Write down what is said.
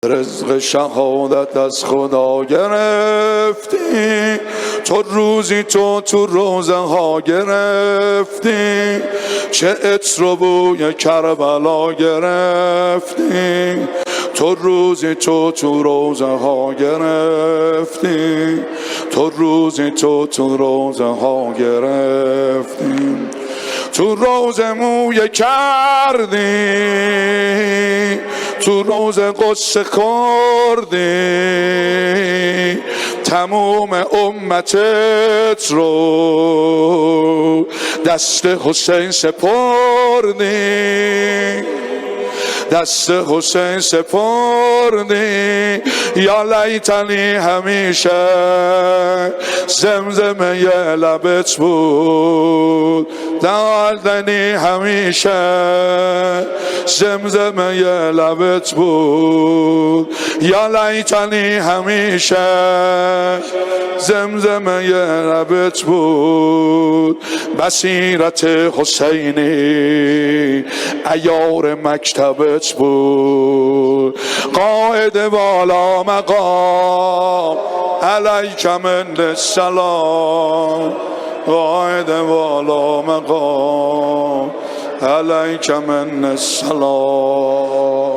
رزق شهادت از خدا گرفتی، تو روزی تو روزه ها گرفتی، چه عطر و بوی کربلا گرفتی، تو روزی تو روزه ها گرفتی، تو روزی تو روزه ها گرفتی، تو روزه مویه کردی، تو روزه قصه خوردی، تموم امتت رو دست حسین سپردی، دست حسین سپردی. یا لیتنی همیشه زمزمه یه لبت بود، دردنی همیشه زمزمه یه لبت بود. یا لیتنی همیشه زمزمه یه لبت بود. بصیرت حسینی عیار مکتبت بود، قائد والا مقام علیک من السلام، قائد والا مقام علیک من السلام.